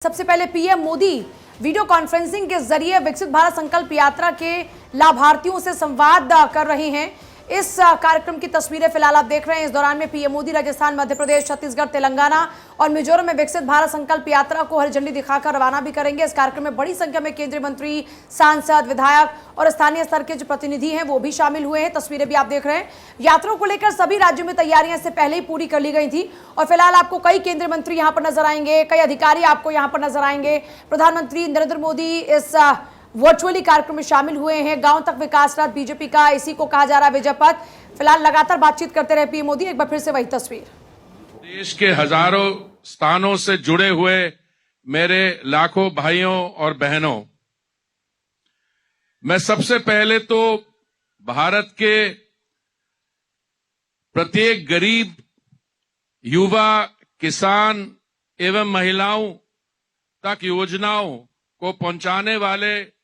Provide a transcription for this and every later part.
सबसे पहले PM Modi video conferencing के जरिए विकसित भारत संकल्प यात्रा के लाभार्थियों से संवाद कर रहे हैं। इस कार्यक्रम की तस्वीरें फिलहाल आप देख रहे हैं। इस दौरान में पीएम मोदी राजस्थान, मध्य प्रदेश, छत्तीसगढ़, तेलंगाना और मिजोरम में विकसित भारत संकल्प यात्रा को हरी झंडी दिखाकर रवाना भी करेंगे। इस कार्यक्रम में बड़ी संख्या में केंद्रीय मंत्री, सांसद, विधायक और स्थानीय स्तर के जो प्रतिनिधि हैं वो भी शामिल हुए हैं। तस्वीरें भी आप देख रहे हैं। यात्रा को लेकर सभी राज्यों में तैयारियां इससे पहले ही पूरी कर ली गई थी और फिलहाल आपको कई केंद्रीय मंत्री यहां पर नजर आएंगे, कई अधिकारी आपको यहां पर नजर आएंगे। प्रधानमंत्री नरेंद्र मोदी इस वर्चुअली कार्यक्रम में शामिल हुए हैं। गांव तक विकास रथ बीजेपी का, इसी को कहा जा रहा है विजय पथ। फिलहाल लगातार बातचीत करते रहे पीएम मोदी। एक बार फिर से वही तस्वीर। देश के हजारों स्थानों से जुड़े हुए मेरे लाखों भाइयों और बहनों, मैं सबसे पहले तो भारत के प्रत्येक गरीब, युवा, किसान एवं महिलाओं तक योजनाओं को पहुंचाने वाले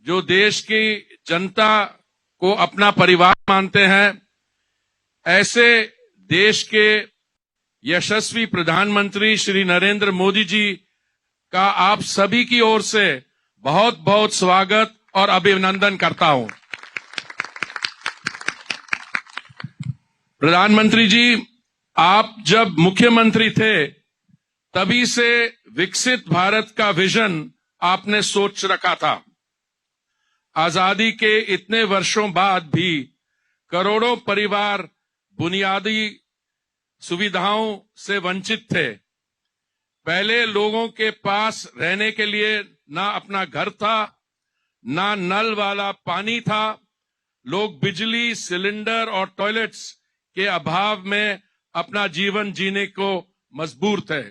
जो देश की जनता को अपना परिवार मानते हैं, ऐसे देश के यशस्वी प्रधानमंत्री श्री नरेंद्र मोदी जी का आप सभी की ओर से बहुत बहुत स्वागत और अभिनंदन करता हूं। प्रधानमंत्री जी, आप जब मुख्यमंत्री थे तभी से विकसित भारत का विजन आपने सोच रखा था। आजादी के इतने वर्षों बाद भी करोड़ों परिवार बुनियादी सुविधाओं से वंचित थे। पहले लोगों के पास रहने के लिए ना अपना घर था, ना नल वाला पानी था। लोग बिजली, सिलेंडर और टॉयलेट्स के अभाव में अपना जीवन जीने को मजबूर थे।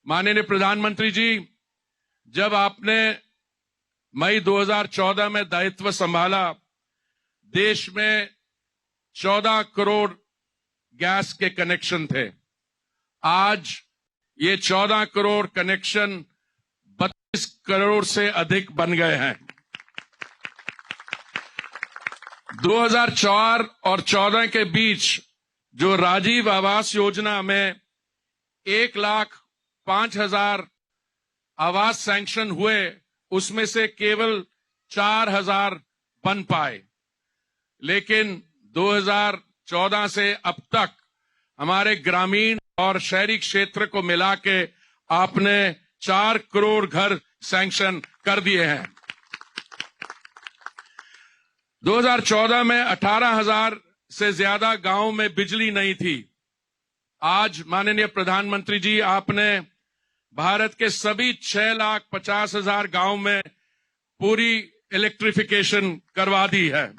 माननीय प्रधानमंत्री जी, जब आपने मई 2014 में दायित्व संभाला, देश में 14 करोड़ गैस के कनेक्शन थे। आज ये 14 करोड़ कनेक्शन 32 करोड़ से अधिक बन गए हैं। 2004 और 14 के बीच जो राजीव आवास योजना में 1,05,000 आवास सैंक्शन हुए, उसमें से केवल 4,000 बन पाए। लेकिन 2014 से अब तक हमारे ग्रामीण और शहरी क्षेत्र को मिला के आपने 4 करोड़ घर सैंक्शन कर दिए हैं। 2014 में 18,000 से ज्यादा गांवों में बिजली नहीं थी। आज माननीय प्रधानमंत्री जी, आपने भारत के सभी 6,50,000 गांव में पूरी इलेक्ट्रिफिकेशन करवा दी है।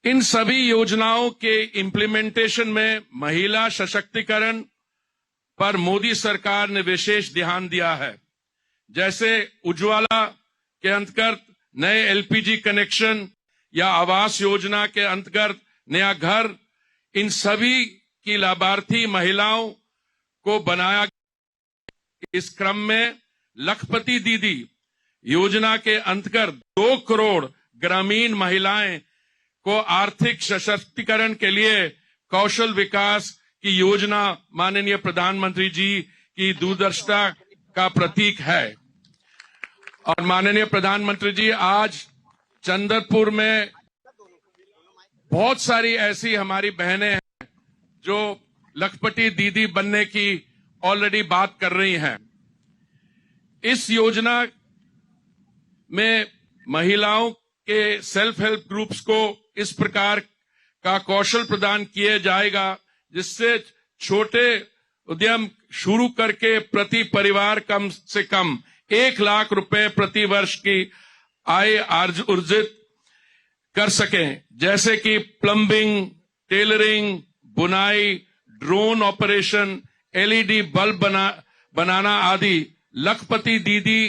इन सभी योजनाओं के इम्प्लीमेंटेशन में महिला सशक्तिकरण पर मोदी सरकार ने विशेष ध्यान दिया है। जैसे उज्ज्वला के अंतर्गत नए एलपीजी कनेक्शन या आवास योजना के अंतर्गत नया घर, इन सभी की लाभार्थी महिलाओं को बनाया गया। इस क्रम में लखपति दीदी योजना के अंतर्गत 2 करोड़ ग्रामीण महिलाएं को आर्थिक सशक्तिकरण के लिए कौशल विकास की योजना माननीय प्रधानमंत्री जी की दूरदर्शिता का प्रतीक है। और माननीय प्रधानमंत्री जी, आज चंद्रपुर में बहुत सारी ऐसी हमारी बहनें हैं जो लखपति दीदी बनने की ऑलरेडी बात कर रही हैं। इस योजना में महिलाओं के सेल्फ हेल्प ग्रुप्स को इस प्रकार का कौशल प्रदान किया जाएगा जिससे छोटे उद्यम शुरू करके प्रति परिवार कम से कम 1 लाख रुपए प्रति वर्ष की आय अर्जित कर सकें। जैसे कि प्लम्बिंग, टेलरिंग, बुनाई, ड्रोन ऑपरेशन, एलईडी बल्ब बनाना आदि। लखपति दीदी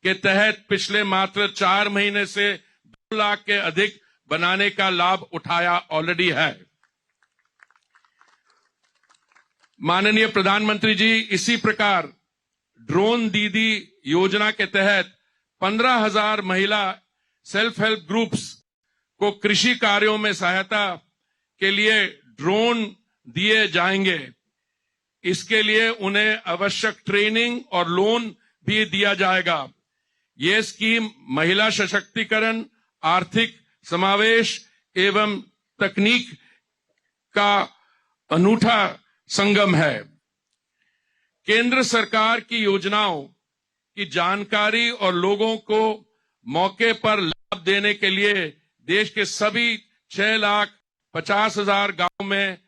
के तहत पिछले मात्र 4 महीने से 2 लाख के अधिक बनाने का लाभ उठाया ऑलरेडी है। माननीय प्रधानमंत्री जी, इसी प्रकार ड्रोन दीदी योजना के तहत 15,000 महिला सेल्फ हेल्प ग्रुप्स को कृषि कार्यों में सहायता के लिए ड्रोन दिए जाएंगे। इसके लिए उन्हें आवश्यक ट्रेनिंग और लोन भी दिया जाएगा। ये स्कीम महिला सशक्तिकरण, आर्थिक समावेश एवं तकनीक का अनूठा संगम है। केंद्र सरकार की योजनाओं की जानकारी और लोगों को मौके पर लाभ देने के लिए देश के सभी 6,50,000 गांवों में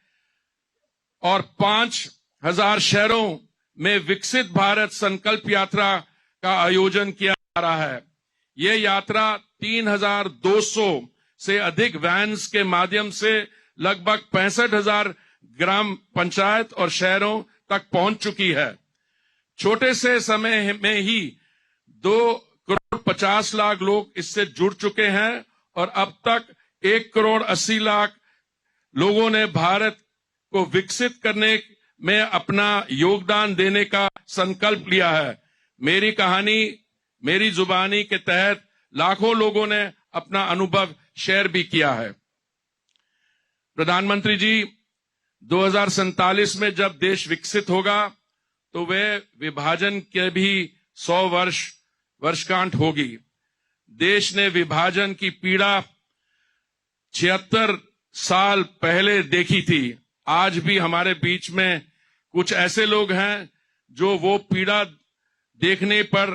और 5,000 शहरों में विकसित भारत संकल्प यात्रा का आयोजन किया जा रहा है। ये यात्रा 3,200 से अधिक वैन्स के माध्यम से लगभग 65,000 ग्राम पंचायत और शहरों तक पहुंच चुकी है। छोटे से समय में ही 2,50,00,000 लोग इससे जुड़ चुके हैं और अब तक 1,80,00,000 लोगों ने भारत को विकसित करने में अपना योगदान देने का संकल्प लिया है। मेरी कहानी मेरी जुबानी के तहत लाखों लोगों ने अपना अनुभव शेयर भी किया है। प्रधानमंत्री जी, 2047 में जब देश विकसित होगा तो वह विभाजन के भी 100 वर्षगांठ होगी। देश ने विभाजन की पीड़ा 76 साल पहले देखी थी। आज भी हमारे बीच में कुछ ऐसे लोग हैं जो वो पीड़ा देखने पर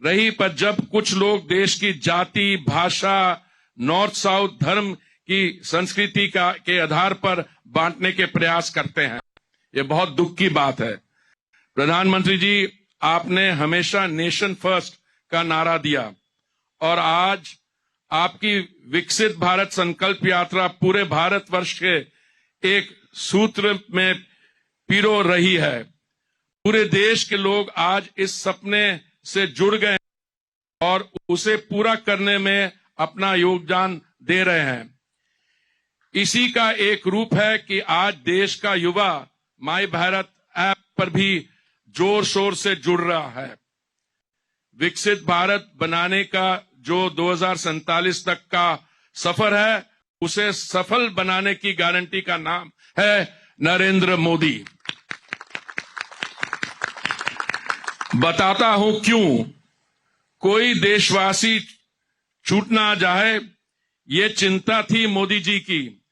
रही, पर जब कुछ लोग देश की जाति, भाषा, नॉर्थ साउथ, धर्म की संस्कृति के आधार पर बांटने के प्रयास करते हैं। ये बहुत दुख की बात है। प्रधानमंत्री जी, आपने हमेशा नेशन फर्स्ट का नारा दिया और आज आपकी विकसित भारत संकल्प यात्रा पूरे भारतवर्ष के एक सूत्र में पिरो रही है। पूरे देश के लोग आज इस सपने से जुड़ गए और उसे पूरा करने में अपना योगदान दे रहे हैं। इसी का एक रूप है कि आज देश का युवा माई भारत ऐप पर भी जोर शोर से जुड़ रहा है। विकसित भारत बनाने का जो 2047 तक का सफर है, उसे सफल बनाने की गारंटी का नाम है नरेंद्र मोदी। बताता हूं क्यों। कोई देशवासी छूट ना जाए, ये चिंता थी मोदी जी की।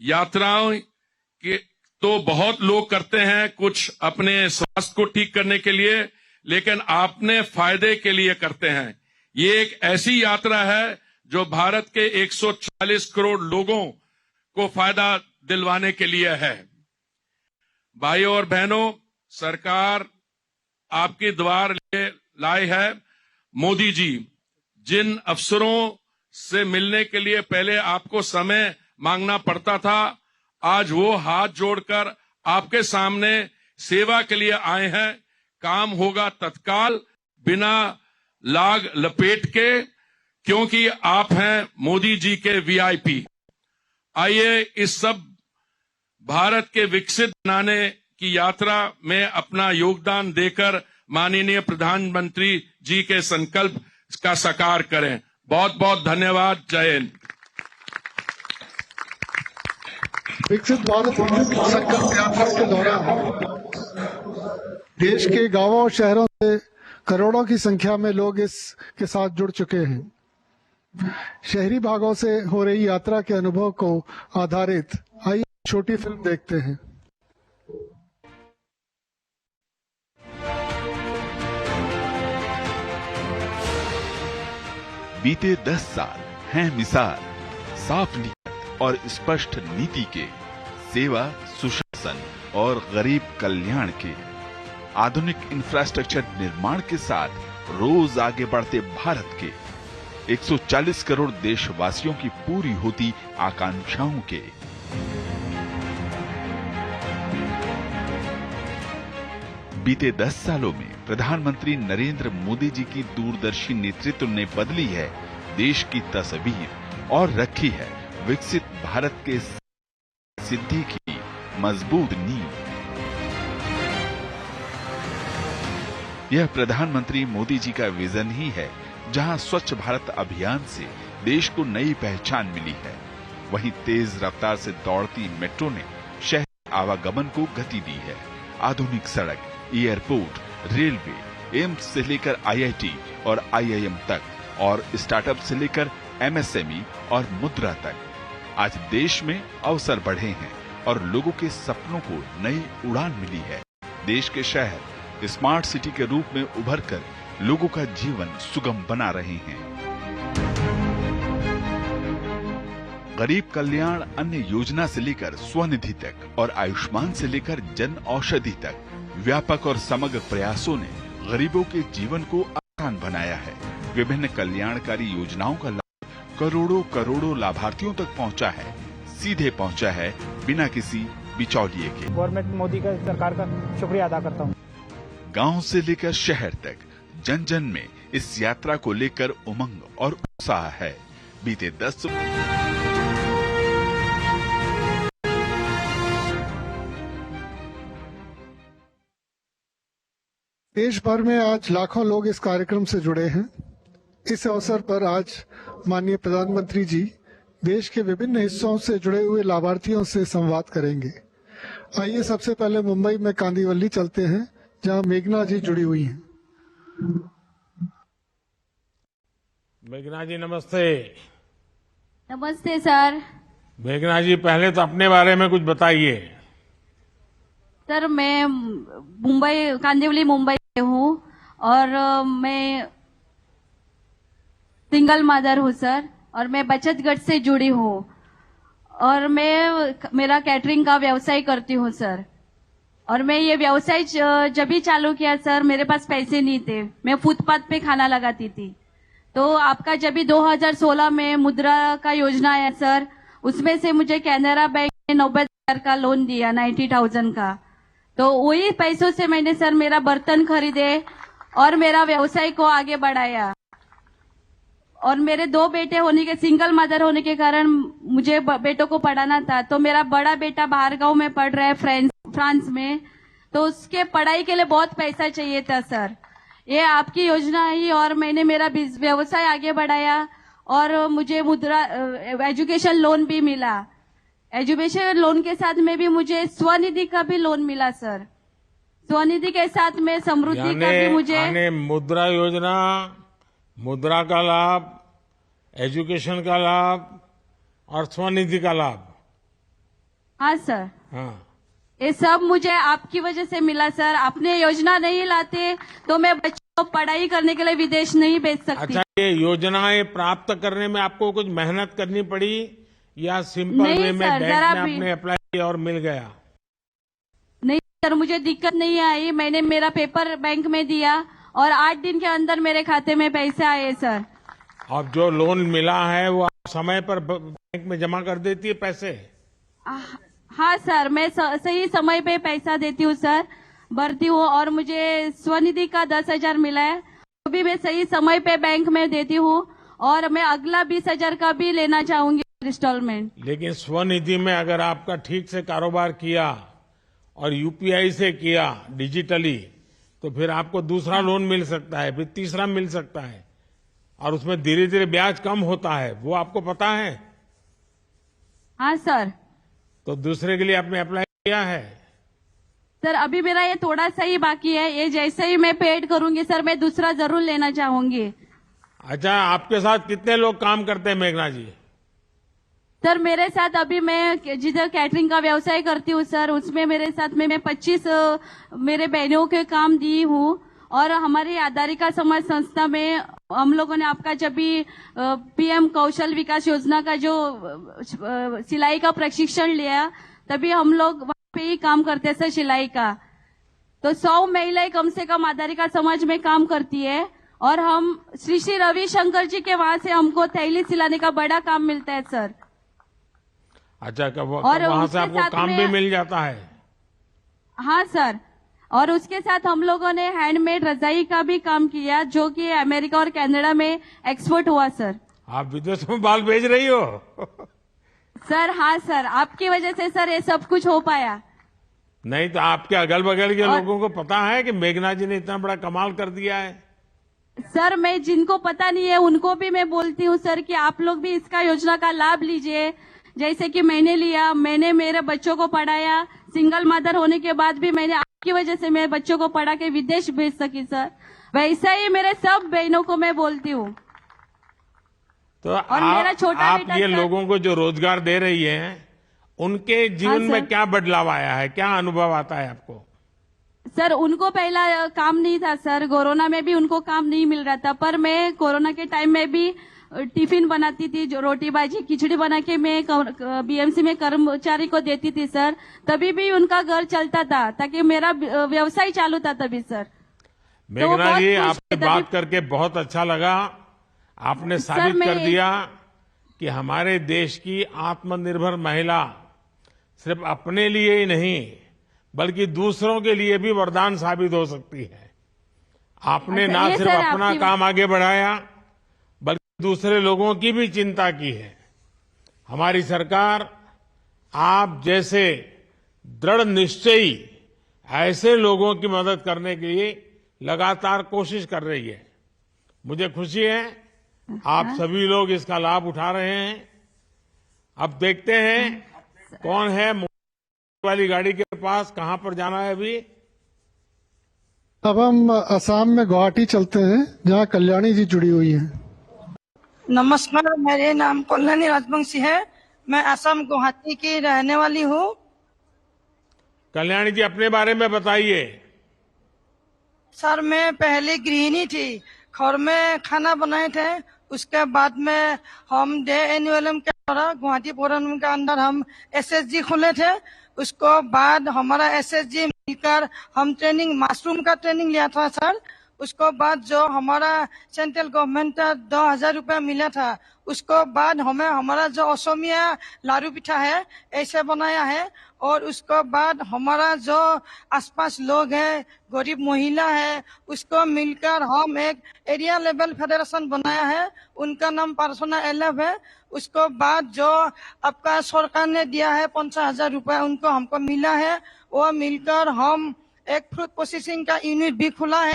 यात्राओं के तो बहुत लोग करते हैं, कुछ अपने स्वास्थ्य को ठीक करने के लिए, लेकिन आपने फायदे के लिए करते हैं। ये एक ऐसी यात्रा है जो भारत के 140 करोड़ लोगों को फायदा दिलवाने के लिए है। भाइयों और बहनों, सरकार आपके द्वार लाए है। मोदी जी, जिन अफसरों से मिलने के लिए पहले आपको समय मांगना पड़ता था, आज वो हाथ जोड़कर आपके सामने सेवा के लिए आए हैं। काम होगा तत्काल, बिना लाग लपेट के, क्योंकि आप हैं मोदी जी के वीआईपी। आइए इस सब भारत के विकसित बनाने की यात्रा में अपना योगदान देकर माननीय प्रधानमंत्री जी के संकल्प का साकार करें। बहुत बहुत धन्यवाद। जय हिंद। विकसित भारत संकल्प यात्रा के दौरान देश के गांवों और शहरों से करोड़ों की संख्या में लोग इसके साथ जुड़ चुके हैं। शहरी भागों से हो रही यात्रा के अनुभव को आधारित आइए छोटी फिल्म देखते हैं। बीते 10 साल हैं मिसाल साफ नीयत और स्पष्ट नीति के, सेवा, सुशासन और गरीब कल्याण के। आधुनिक इंफ्रास्ट्रक्चर निर्माण के साथ रोज आगे बढ़ते भारत के 140 करोड़ देशवासियों की पूरी होती आकांक्षाओं के। बीते 10 सालों में प्रधानमंत्री नरेंद्र मोदी जी की दूरदर्शी नेतृत्व ने बदली है देश की तस्वीर और रखी है विकसित भारत के सिद्धि की मजबूत नींव। यह प्रधानमंत्री मोदी जी का विजन ही है, जहां स्वच्छ भारत अभियान से देश को नई पहचान मिली है, वहीं तेज रफ्तार से दौड़ती मेट्रो ने शहर आवागमन को गति दी है। आधुनिक सड़क, एयरपोर्ट, रेलवे, एम्स से लेकर आईआईटी और आईआईएम तक और स्टार्टअप से लेकर एमएसएमई और मुद्रा तक। आज देश में अवसर बढ़े हैं और लोगों के सपनों को नई उड़ान मिली है। देश के शहर स्मार्ट सिटी के रूप में उभरकर लोगों का जीवन सुगम बना रहे हैं। गरीब कल्याण अन्न योजना से लेकर स्वनिधि तक और आयुष्मान से लेकर जन औषधि तक व्यापक और समग्र प्रयासों ने गरीबों के जीवन को आसान बनाया है। विभिन्न कल्याणकारी योजनाओं का लाभ करोड़ों करोड़ों लाभार्थियों तक पहुंचा है, सीधे पहुंचा है बिना किसी बिचौलिए के। गवर्नमेंट मोदी का सरकार का शुक्रिया अदा करता हूं। गांव से लेकर शहर तक जन जन में इस यात्रा को लेकर उमंग और उत्साह है। बीते 10 देश भर में आज लाखों लोग इस कार्यक्रम से जुड़े हैं। इस अवसर पर आज माननीय प्रधानमंत्री जी देश के विभिन्न हिस्सों से जुड़े हुए लाभार्थियों से संवाद करेंगे। आइए सबसे पहले मुंबई में कांदिवली चलते हैं, जहां मेघना जी जुड़ी हुई हैं। मेघना जी नमस्ते। नमस्ते सर। मेघना जी पहले तो अपने बारे में कुछ बताइए। सर मैं मुंबई कांदिवली मुंबई से हूँ और मैं सिंगल मदर हूँ सर, और मैं बचत गट से जुड़ी हूँ और मैं मेरा कैटरिंग का व्यवसाय करती हूँ सर। और मैं ये व्यवसाय जब भी चालू किया सर, मेरे पास पैसे नहीं थे, मैं फुटपाथ पे खाना लगाती थी। तो आपका जब भी 2016 में मुद्रा का योजना आया सर, उसमें से मुझे कैनरा बैंक ने 90,000 का लोन दिया, 90,000 का। तो वही पैसों से मैंने सर मेरा बर्तन खरीदे और मेरा व्यवसाय को आगे बढ़ाया। और मेरे 2 बेटे होने के, सिंगल मदर होने के कारण मुझे बेटों को पढ़ाना था। तो मेरा बड़ा बेटा बाहर गांव में पढ़ रहा है फ्रांस में, तो उसके पढ़ाई के लिए बहुत पैसा चाहिए था सर। ये आपकी योजना आई और मैंने मेरा व्यवसाय आगे बढ़ाया और मुझे मुद्रा एजुकेशन लोन भी मिला। एजुकेशन लोन के साथ में भी मुझे स्वनिधि का भी लोन मिला सर। स्वनिधि के साथ में समृद्धि का भी मुझे मुद्रा योजना, मुद्रा का लाभ, एजुकेशन का लाभ और स्वनिधि का लाभ। हाँ सर। हाँ, ये सब मुझे आपकी वजह से मिला सर। आपने योजना नहीं लाते तो मैं बच्चों को पढ़ाई करने के लिए विदेश नहीं भेज सकती। अच्छा, ये योजनाएं प्राप्त करने में आपको कुछ मेहनत करनी पड़ी या सिंपल वे में बैंक में आपने अप्लाई किया और मिल गया? नहीं सर, मुझे दिक्कत नहीं आई। मैंने मेरा पेपर बैंक में दिया और 8 दिन के अंदर मेरे खाते में पैसे आए सर। अब जो लोन मिला है वो आप समय पर बैंक में जमा कर देती है पैसे? हाँ सर, मैं सही समय पे पैसा देती हूँ सर, भरती हूँ। और मुझे स्वनिधि का 10,000 मिला है, वो भी मैं सही समय पे बैंक में देती हूँ। और मैं अगला 20,000 का भी लेना चाहूंगी इंस्टॉलमेंट। लेकिन स्वनिधि में अगर आपका ठीक से कारोबार किया और यूपीआई से किया डिजिटली, तो फिर आपको दूसरा लोन मिल सकता है, फिर तीसरा मिल सकता है और उसमें धीरे धीरे ब्याज कम होता है, वो आपको पता है? हाँ सर। तो दूसरे के लिए आपने अप्लाई किया है? सर अभी मेरा ये थोड़ा सा ही बाकी है, ये जैसे ही मैं पेड करूंगी सर मैं दूसरा जरूर लेना चाहूंगी। अच्छा, आपके साथ कितने लोग काम करते हैं मेघना जी? सर मेरे साथ अभी मैं जिधर कैटरिंग का व्यवसाय करती हूँ सर, उसमें मेरे साथ में मैं 25 मेरे बहनों के काम दी हूँ। और हमारी आधारिका समाज संस्था में हम लोगों ने आपका जब भी पीएम कौशल विकास योजना का जो सिलाई का प्रशिक्षण लिया, तभी हम लोग वहाँ पे ही काम करते सर सिलाई का। तो 100 महिलाएं कम से कम आधारिका समाज में काम करती है और हम श्री श्री रविशंकर जी के वहां से हमको थैली सिलाने का बड़ा काम मिलता है सर। अच्छा, वहां से आपको काम भी मिल जाता है? हाँ सर। और उसके साथ हम लोगों ने हैंडमेड रजाई का भी काम किया, जो कि अमेरिका और कनाडा में एक्सपोर्ट हुआ सर। आप विदेश में बाल भेज रही हो? सर हाँ सर, आपकी वजह से सर ये सब कुछ हो पाया। नहीं तो आपके अगल बगल के लोगों को पता है कि मेघना जी ने इतना बड़ा कमाल कर दिया है? सर मैं जिनको पता नहीं है उनको भी मैं बोलती हूँ सर कि आप लोग भी इसका योजना का लाभ लीजिए। जैसे कि मैंने लिया, मैंने मेरे बच्चों को पढ़ाया, सिंगल मदर होने के बाद भी मैंने आपकी वजह से मेरे बच्चों को पढ़ा के विदेश भेज सकी सर। वैसा ही मेरे सब बहनों को मैं बोलती हूँ। तो मेरा छोटा आप बेटा ये सर- लोगों को जो रोजगार दे रही हैं, उनके जीवन में सर। क्या बदलाव आया है, क्या अनुभव आता है आपको? सर उनको पहला काम नहीं था सर, कोरोना में भी उनको काम नहीं मिल रहा था, पर मैं कोरोना के टाइम में भी टिफिन बनाती थी, जो रोटी भाजी खिचड़ी बना के मैं बीएमसी में कर्मचारी को देती थी सर, तभी भी उनका घर चलता था, ताकि मेरा व्यवसाय चालू था तभी सर। मेघना बहुत जी, खुश आपसे थे बात तभी। करके बहुत अच्छा लगा। आपने सर, साबित मैं- कर दिया कि हमारे देश की आत्मनिर्भर महिला सिर्फ अपने लिए ही नहीं बल्कि दूसरों के लिए भी वरदान साबित हो सकती है। आपने अच्छा, ना ये सिर्फ सर अपना आपकी- काम आगे बढ़ाया बल्कि दूसरे लोगों की भी चिंता की है। हमारी सरकार आप जैसे दृढ़ निश्चयी ऐसे लोगों की मदद करने के लिए लगातार कोशिश कर रही है। मुझे खुशी है आप सभी लोग इसका लाभ उठा रहे हैं। अब देखते हैं कौन है वाली गाड़ी के पास, कहां पर जाना है अभी। अब हम असम में गुवाहाटी चलते हैं, जहाँ कल्याणी जी जुड़ी हुई हैं। नमस्कार, मेरे नाम कल्याणी राजवंशी है। मैं असम गुवाहाटी की रहने वाली हूँ। कल्याणी जी, अपने बारे में बताइए। सर मैं पहले गृहिणी थी, घर में खाना बनाए थे। उसके बाद में हम डे एनयूएलएम के द्वारा गुवाहाटी पौर निगम के अंदर हम एसएसजी खोले थे। उसको बाद हमारा एसएसजी मिलकर हम ट्रेनिंग मशरूम का ट्रेनिंग लिया था सर। उसको बाद जो हमारा सेंट्रल गवर्नमेंट का 2000 रुपया मिला था, उसको बाद हमें हमारा जो असमिया लारू पिठा है ऐसे बनाया है। और उसको बाद हमारा जो आसपास लोग हैं, गरीब महिला है, उसको मिलकर हम एक एरिया लेवल फेडरेशन बनाया है। उनका नाम पार्सोना एलएफ है। उसको बाद जो आपका सरकार ने दिया है 50,000 रुपया, उनको हमको मिला है। वो मिलकर हम एक फ्रूट प्रोसेसिंग का यूनिट भी खुला है।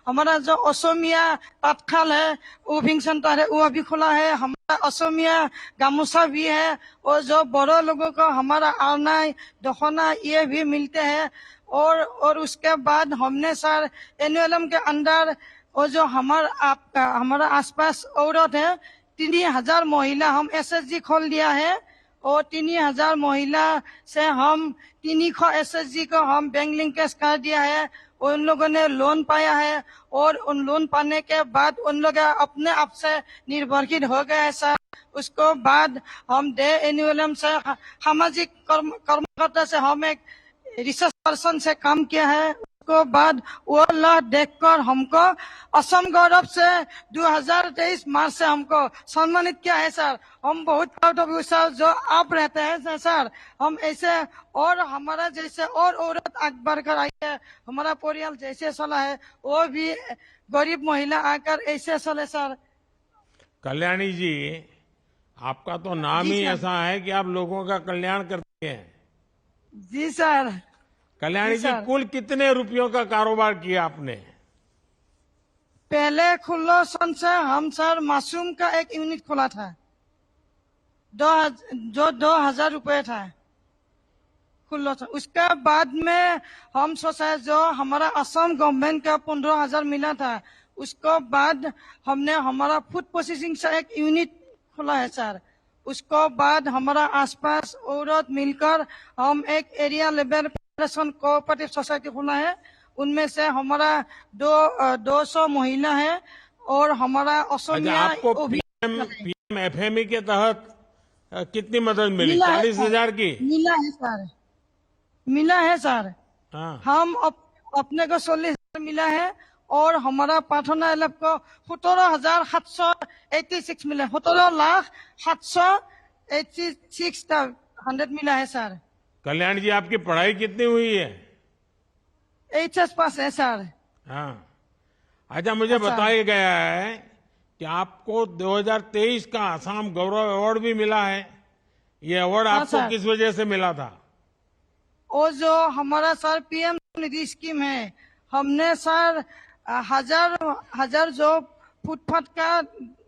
हमारा जो असमिया तात्काल है उभिंग सेंटर है वो भी खुला है। हमारा असमिया गामोसा भी है। और जो बड़ो लोगों को हमारा आरनाई दखना ये भी मिलते हैं। और उसके बाद हमने सर एनयूएलएम के अंदर और जो हमारा आसपास औरत है 3000 महिला हम एसएसजी खोल दिया है। और 3000 महिला से हम 300 एसएसजी को हम बैंक लिंकेज कर दिया है। उन लोगों ने लोन पाया है और उन लोन पाने के बाद उन लोग अपने आप से निर्भरशील हो गए हैं सर। उसको बाद हम डे एनयूएलएम से सामाजिक कर्मकर्ता से हम एक रिसर्च पर्सन से काम किया है। उसको बाद वो लोग देखकर हमको असम गौरव से 2023 मार्च से हमको सम्मानित किया है सर। हम बहुत प्राउड ऑफ यू सर, जो आप रहते हैं सर। हम ऐसे और हमारा जैसे और औरत आगे बढ़कर आई है, हमारा परिवार जैसे चला है वो भी गरीब महिला आकर ऐसे चले सर। कल्याणी जी, आपका तो नाम जी ही सर। ऐसा है कि आप लोगों का कल्याण करते हैं। जी सर। कल्याणी जी जी, सर। कुल कितने रुपयों का कारोबार किया आपने? पहले खुलो सन से हम सर मशरूम का एक यूनिट खोला था, जो 2000 रुपये था खुलो था। उसके बाद में हम सोचा जो हमारा असम गवर्नमेंट का 15,000 मिला था, उसको बाद हमने हमारा फूड प्रोसेसिंग से एक यूनिट खोला है सर। उसको बाद हमारा आसपास औरत मिलकर हम एक एरिया लेवल कोऑपरेटिव सोसाइटी खोला है। उनमें से हमारा 200 महिला है और हमारा अच्छा, असमिया आपको पीएम एफएमई के तहत कितनी मदद मिली? मिला है 40,000 की? मिला है सर, मिला है सर। हाँ। हम अपने को 40,000 मिला है और हमारा पाठना एलएफ को 17,786 मिला, 17,786 मिला है सर। कल्याण जी, आपकी पढ़ाई कितनी हुई है? एचएस पास है सर। हाँ। अच्छा, मुझे अच्छा। बताया गया है कि आपको 2023 का आसाम गौरव अवार्ड भी मिला है। ये अवार्ड हाँ, आपको सर। किस वजह से मिला था? और जो हमारा सर पीएम निधि स्कीम है, हमने सर हजार जो फुटपाथ का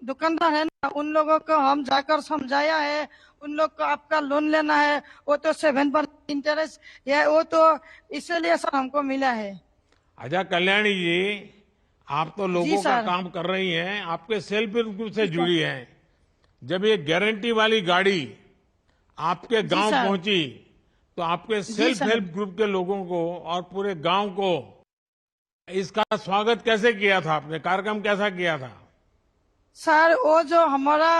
दुकानदार है ना, उन लोगों को हम जाकर समझाया है, उन लोग को आपका लोन लेना है, वो तो 7% इंटरेस्ट है, वो तो इसलिए सर हमको मिला है। अच्छा कल्याणी जी, आप तो लोगों का सर। काम कर रही हैं, आपके सेल्फ हेल्प ग्रुप से जुड़ी हैं। जब ये गारंटी वाली गाड़ी आपके गांव सर। पहुंची तो आपके सेल्फ सर। हेल्प ग्रुप के लोगों को और पूरे गांव को इसका स्वागत कैसे किया था आपने, कार्यक्रम कैसा किया था? सर वो जो हमारा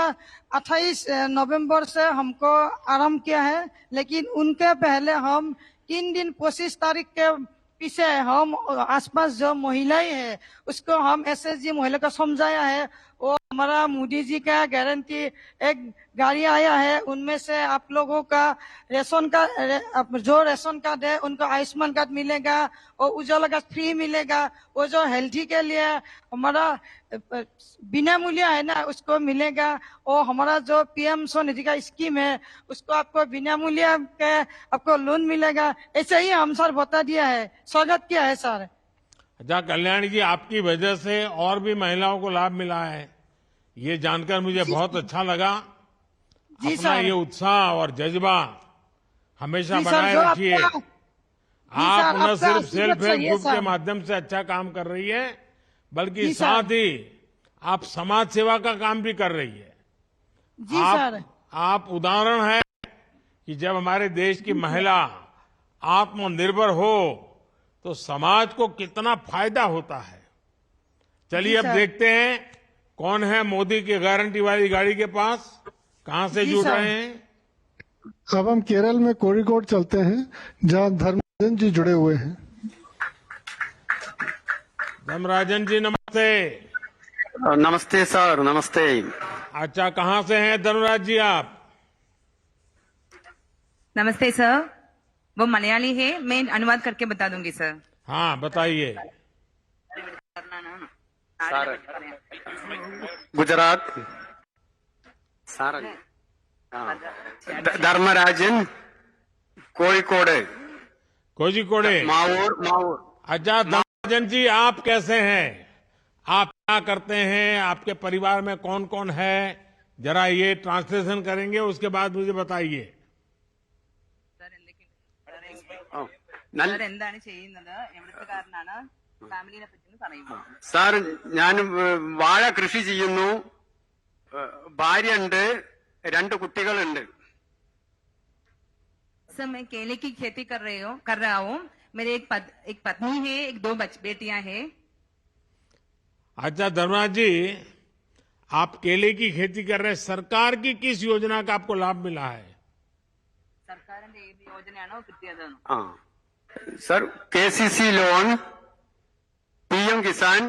28 नवंबर से हमको आरंभ किया है, लेकिन उनके पहले हम 3 दिन 25 तारीख के पीछे हम आसपास जो महिलाएं है उसको हम एसएसजी महिला को समझाया है। वो हमारा मोदी जी का गारंटी एक गाड़ी आया है, उनमें से आप लोगों का रेशन का जो रेशन कार्ड है उनको आयुष्मान कार्ड मिलेगा और उजाला कार्ड फ्री मिलेगा। वो जो हेल्थी के लिए हमारा बिना मूल्य है ना उसको मिलेगा, और हमारा जो पीएम स्वनिधि का स्कीम है उसको आपको बिना मूल्य के आपको लोन मिलेगा। ऐसे ही हम सर बता दिया है, स्वागत किया है सर। अच्छा कल्याणी जी, आपकी वजह से और भी महिलाओं को लाभ मिला है, ये जानकर मुझे बहुत अच्छा लगा। जी अपना सर। ये उत्साह और जज्बा हमेशा जी सर, बनाए जो रखिए। आपका- आप सर, न आपका सिर्फ आशीर्वाद सेल्फ हेल्प चाहिए, ग्रुप के सर। माध्यम से अच्छा काम कर रही है, बल्कि जी सर। साथ ही आप समाज सेवा का काम भी कर रही है। जी सर। आप उदाहरण है कि जब हमारे देश की महिला आत्मनिर्भर हो तो समाज को कितना फायदा होता है। चलिए जी अब सर। देखते हैं कौन है मोदी की गारंटी वाली गाड़ी के पास, कहां से जी जुड़ सर। रहे हैं। अब हम केरल में कोरिकोड चलते हैं, जहां धर्मराजन जी जुड़े हुए हैं। धर्मराजन जी नमस्ते। नमस्ते सर, नमस्ते। अच्छा, कहां से हैं धर्मराज जी आप? नमस्ते सर, वो मलयाली है, मैं अनुवाद करके बता दूंगी सर। हाँ बताइए। Sir Gujarat sir Dharmarajan Kozhikode Kozhikode. मावूर मावूर। अच्छा धर्मराजन जी, आप कैसे हैं? आप क्या करते हैं? आपके परिवार में कौन कौन है? जरा ये ट्रांसलेशन करेंगे, उसके बाद मुझे बताइए। നല്ല സർ എന്താണ് ചെയ്യുന്നത്, എവിടുത്തുകാരനാണ്, ഫാമിലിനെ പറ്റി പറയുമോ? സാർ ഞാൻ വാഴ കൃഷി ചെയ്യുന്നു, ഭാര്യയുണ്ട്, 2 കുട്ടികളുണ്ട്। सर मैं केले की खेती कर रहा हूँ। मेरे एक पत्नी है, एक 2 बेटियां हैं। अच्छा धर्मराज जी, आप केले की खेती कर रहे हैं, सरकार की किस योजना का आपको लाभ मिला है? സർക്കാരിന്റെ ഏത് യോജനയാണോ കിട്ടിയത്? ആ sir KCC loan, PM Kisan,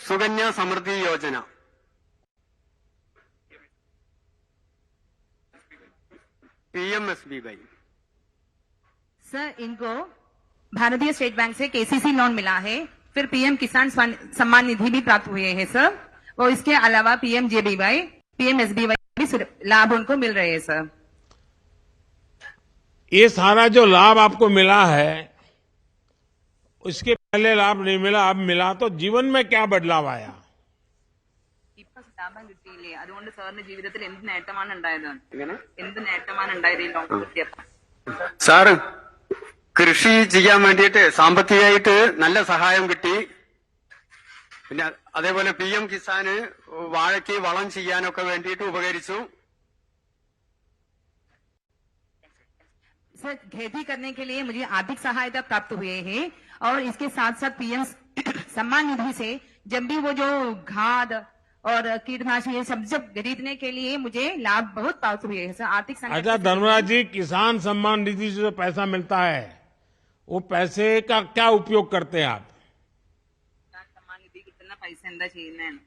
Sukanya Samriddhi Yojana, PMSBY। Sir इनको भारतीय स्टेट बैंक से KCC लोन मिला है, फिर पीएम किसान सम्मान निधि भी प्राप्त हुए हैं सर, और इसके अलावा PMJBY, PMSBY भी लाभ उनको मिल रहे हैं सर। ये सारा जो लाभ आपको मिला है, उसके पहले लाभ नहीं मिला, अब मिला, तो जीवन में क्या बदलाव आया? ഇപ്പൊ ലാഭം കിട്ടിയില്ലേ, അതുകൊണ്ട് സാറിന്റെ ജീവിതത്തിൽ എന്ത് നേട്ടമാണ് ഉണ്ടായത്? എന്ത് നേട്ടമാണ് ഉണ്ടായത് ഈ ലോൺ കിട്ടിയപ്പോൾ? സാർ കൃഷി ചെയ്യാൻ വേണ്ടിയിട്ട് സാമ്പത്തികമായിട്ട് നല്ല സഹായം കിട്ടി. പിന്നെ അതേപോലെ PM കിസാന് വാഴയ്ക്ക് വളം ചെയ്യാനൊക്കെ വേണ്ടിയിട്ട് ഉപകരിച്ചു. सर खेती करने के लिए मुझे आर्थिक सहायता प्राप्त हुए हैं, और इसके साथ साथ पीएम सम्मान निधि से जब भी वो जो खाद और कीटनाशक ये सब खरीदने के लिए मुझे लाभ बहुत प्राप्त हुए हैं सर। आर्थिक संकट अच्छा से- धर्मराज जी, किसान सम्मान निधि से जो पैसा मिलता है, वो पैसे का क्या उपयोग करते हैं आप? किसान सम्मान निधि कितना पैसा എന്താ ചെയ്യുന്നതാണ്?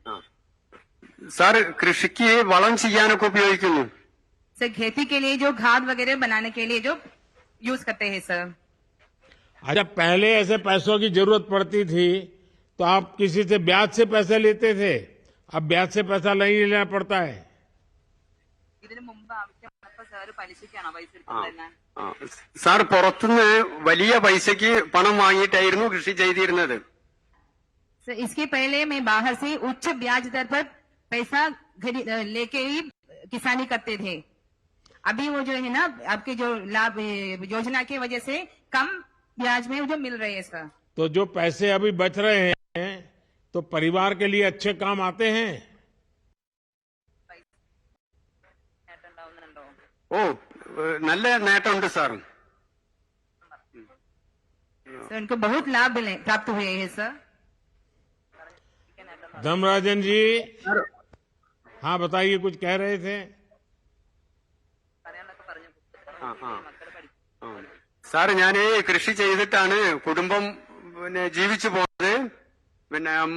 സാർ കൃഷിക്ക് വളം ചെയ്യാനൊക്കെ ഉപയോഗിക്കുന്നു. सर खेती के लिए जो खाद वगैरह बनाने के लिए जो यूज करते हैं सर। अच्छा, पहले ऐसे पैसों की जरूरत पड़ती थी तो आप किसी से ब्याज से पैसे लेते थे, अब ब्याज से पैसा नहीं लेना पड़ता है। ഇതിനു മുമ്പ് ആവശ്യമുള്ളപ്പോൾ സാർ പലിശയ്ക്കാണോ പൈസ എടുത്തിരുന്നത്? ആ, സാർ പുറത്തുനിന്ന് വലിയ പൈസയ്ക്ക് പണം വാങ്ങിയിട്ടായിരുന്നു കൃഷി ചെയ്തിരുന്നത്. सर इसके पहले मैं बाहर से उच्च ब्याज दर पर पैसा लेके ही किसानी करते थे। अभी वो जो है ना आपके जो लाभ योजना की वजह से कम ब्याज में जो मिल रहे हैं सर। तो जो पैसे अभी बच रहे हैं तो परिवार के लिए अच्छे काम आते हैं। ഓ നല്ല നേട്ടമുണ്ട് സാർ। सर उनको बहुत लाभ प्राप्त हुए हैं सर। धर्मराजन जी, हाँ बताइए, कुछ कह रहे थे। സാർ ഞാൻ കൃഷി ചെയ്തിട്ടാണ് കുടുംബം ജീവിച്ചു പോകുന്നത്.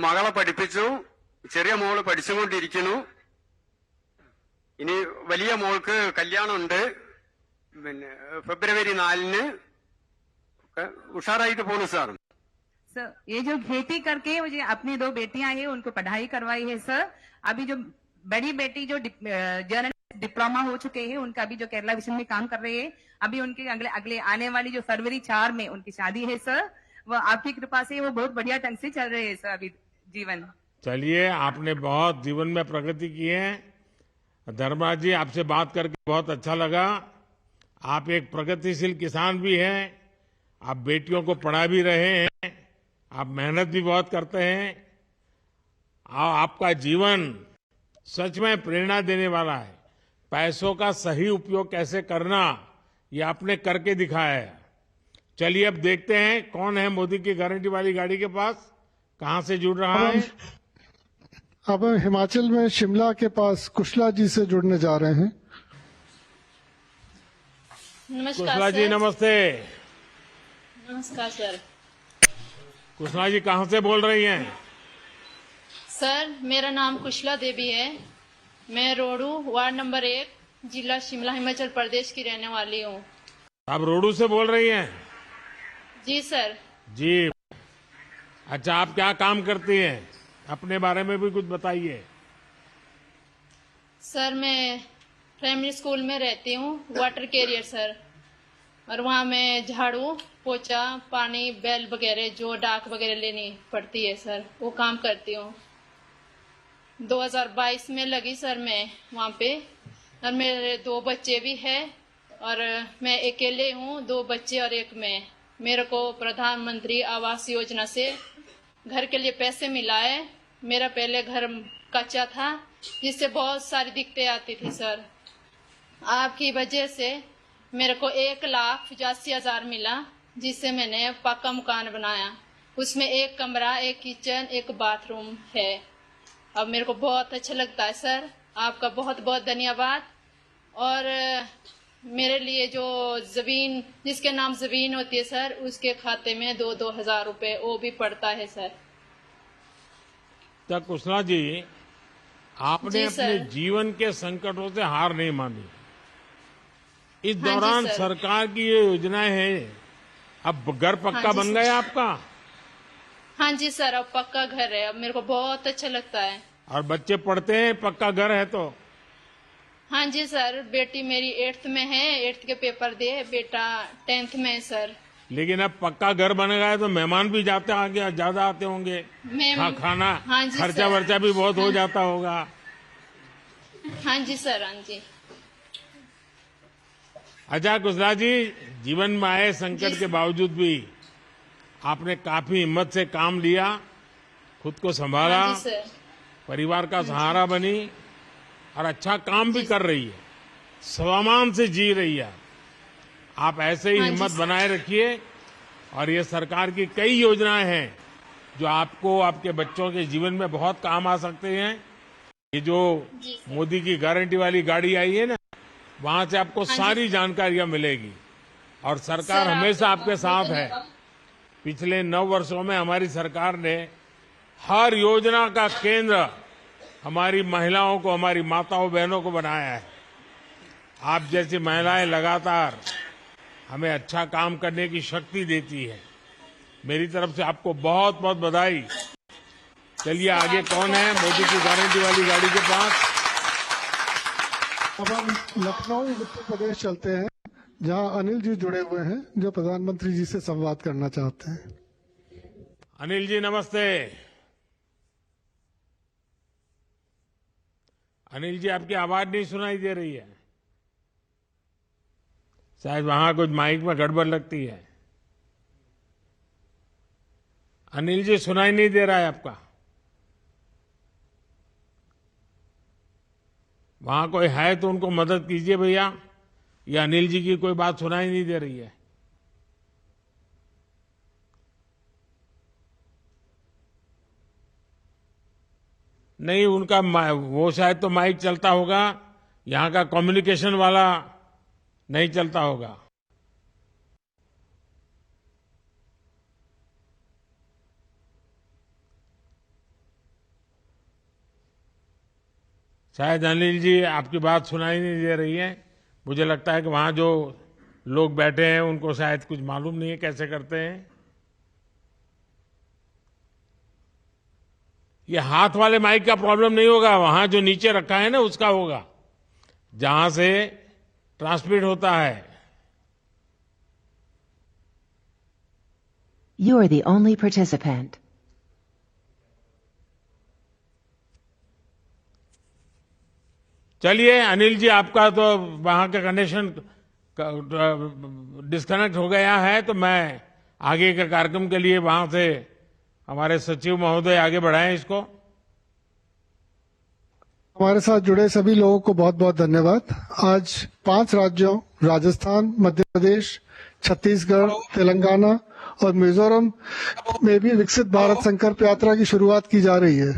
മകളെ പഠിപ്പിച്ചു, ചെറിയ മോള് പഠിച്ചുകൊണ്ടിരിക്കുന്നു. ഇനി വലിയ മോൾക്ക് കല്യാണമുണ്ട് ഫെബ്രുവരി 4-ന്. ഉഷാറായിട്ട് പോണു സാർ। सर ये जो खेती करके मुझे अपनी 2 बेटियां हैं उनको पढ़ाई करवाई है सर। अभी जो बड़ी बेटी जो जर्नलिस्ट डिप्लोमा हो चुके हैं उनका अभी जो केरला विजन में काम कर रहे हैं, अभी उनके अगले आने वाली जो फरवरी 4 में उनकी शादी है सर। वो आपकी कृपा से वो बहुत बढ़िया ढंग से चल रहे हैं सर अभी जीवन। चलिए, आपने बहुत जीवन में प्रगति की है। धर्मराज जी, आपसे बात करके बहुत अच्छा लगा। आप एक प्रगतिशील किसान भी हैं, आप बेटियों को पढ़ा भी रहे हैं, आप मेहनत भी बहुत करते हैं। आपका जीवन सच में प्रेरणा देने वाला है। पैसों का सही उपयोग कैसे करना, ये आपने करके दिखाया है। चलिए अब देखते हैं कौन है मोदी की गारंटी वाली गाड़ी के पास, कहां से जुड़ रहा है। अब हम हिमाचल में शिमला के पास कुशला जी से जुड़ने जा रहे हैं। नमस्कार कुशला जी, सर। नमस्ते। नमस्कार सर। कुशला जी कहां से बोल रही हैं। सर मेरा नाम कुशला देवी है। मैं रोडू वार्ड नंबर 1 जिला शिमला हिमाचल प्रदेश की रहने वाली हूँ। आप रोडू से बोल रही हैं। जी सर। जी, अच्छा, आप क्या काम करती हैं, अपने बारे में भी कुछ बताइए। सर मैं प्राइमरी स्कूल में रहती हूँ, वाटर कैरियर सर। और वहाँ मैं झाड़ू पोछा पानी बैल वगैरह जो डाक वगैरह लेनी पड़ती है सर, वो काम करती हूँ। 2022 में लगी सर मैं वहाँ पे। और मेरे 2 बच्चे भी हैं और मैं अकेले हूँ, 2 बच्चे और 1 मैं। मेरे को प्रधानमंत्री आवास योजना से घर के लिए पैसे मिला है। मेरा पहले घर कच्चा था जिससे बहुत सारी दिक्कतें आती थी सर। आपकी वजह से मेरे को 1,85,000 मिला जिससे मैंने पक्का मकान बनाया। उसमें 1 कमरा, 1 किचन, 1 बाथरूम है। अब मेरे को बहुत अच्छा लगता है सर। आपका बहुत बहुत धन्यवाद। और मेरे लिए जो जमीन, जिसके नाम जमीन होती है सर, उसके खाते में 2-2 हजार रुपए वो भी पड़ता है सर। तो कुशला जी, आपने जी अपने सर। जीवन के संकटों से हार नहीं मानी। इस हाँ जी दौरान सर। सरकार की ये योजनाएं हैं। अब घर पक्का हाँ जी बन सर। गया आपका। हाँ जी सर, अब पक्का घर है। अब मेरे को बहुत अच्छा लगता है। और बच्चे पढ़ते हैं, पक्का घर है तो। हाँ जी सर, बेटी मेरी 8th में है, 8th के पेपर दिए। बेटा 10th में है सर। लेकिन अब पक्का घर बन गया है तो मेहमान भी जाते आगे ज्यादा आते होंगे। खाना हाँ जी खर्चा सर। वर्चा भी बहुत हो जाता होगा। हाँ जी सर। हाँ जी। अच्छा कुशला जी, जीवन में आए संकट के बावजूद भी आपने काफी हिम्मत से काम लिया, खुद को संभाला, हाँ जी सर। परिवार का सहारा बनी और अच्छा काम भी कर रही है, स्वाभिमान से जी रही है। आप ऐसे ही हाँ जी हिम्मत सर। बनाए रखिए। और ये सरकार की कई योजनाएं हैं जो आपको, आपके बच्चों के जीवन में बहुत काम आ सकते हैं। ये जो जी सर। मोदी की गारंटी वाली गाड़ी आई है ना, वहां से आपको हाँ जी सारी सर। जानकारियां मिलेगी। और सरकार सर, हमेशा आपका आपके बहुत साथ बहुत है। धन्यवाद। पिछले 9 वर्षों में हमारी सरकार ने हर योजना का केंद्र हमारी महिलाओं को, हमारी माताओं बहनों को बनाया है। आप जैसी महिलाएं लगातार हमें अच्छा काम करने की शक्ति देती है। मेरी तरफ से आपको बहुत बहुत बधाई। चलिए आगे कौन है मोदी की गारंटी वाली गाड़ी के पास। अब हम लखनऊ उत्तर प्रदेश चलते हैं, जहां अनिल जी जुड़े हुए हैं जो प्रधानमंत्री जी से संवाद करना चाहते हैं। अनिल जी नमस्ते। अनिल जी, आपकी आवाज नहीं सुनाई दे रही है। शायद वहां कुछ माइक में गड़बड़ लगती है। अनिल जी, सुनाई नहीं दे रहा है आपका। वहां कोई है तो उनको मदद कीजिए भैया। ये अनिल जी की कोई बात सुनाई नहीं दे रही है। नहीं, उनका वो शायद तो माइक चलता होगा, यहां का कम्युनिकेशन वाला नहीं चलता होगा। शायद अनिल जी आपकी बात सुनाई नहीं दे रही है। मुझे लगता है कि वहां जो लोग बैठे हैं उनको शायद कुछ मालूम नहीं है कैसे करते हैं। ये हाथ वाले माइक का प्रॉब्लम नहीं होगा, वहां जो नीचे रखा है ना उसका होगा, जहां से ट्रांसमिट होता है। You are the only participant. चलिए अनिल जी, आपका तो वहां का कनेक्शन डिस्कनेक्ट हो गया है, तो मैं आगे के कार्यक्रम के लिए वहां से हमारे सचिव महोदय आगे बढ़ाएं इसको। हमारे साथ जुड़े सभी लोगों को बहुत बहुत धन्यवाद। आज 5 राज्यों राजस्थान, मध्य प्रदेश, छत्तीसगढ़, तेलंगाना और मिजोरम में भी विकसित भारत संकल्प यात्रा की शुरुआत की जा रही है।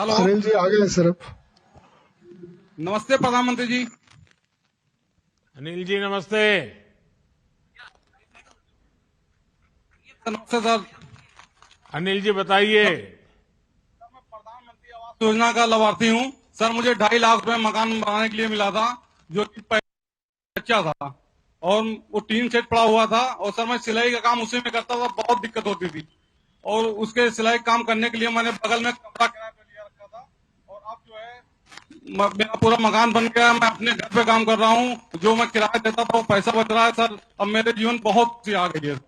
अनिल जी आगे हैं सिर्फ। नमस्ते प्रधानमंत्री जी। अनिल जी नमस्ते। नमस्ते सर। अनिल जी बताइए। योजना का लाभार्थी हूँ सर। मुझे 2.5 लाख रुपए मकान बनाने के लिए मिला था, जो कि कच्चा था और वो टीन सेट पड़ा हुआ था। और सर मैं सिलाई का काम उसी में करता था, बहुत दिक्कत होती थी। और उसके सिलाई काम करने के लिए मैंने बगल में कमरा किराए पे लिया रखा था। और अब जो है मेरा पूरा मकान बन गया। मैं अपने घर पे काम कर रहा हूँ। जो मैं किराया देता था वो पैसा बच रहा है सर। अब मेरे जीवन बहुत सी आ गई है।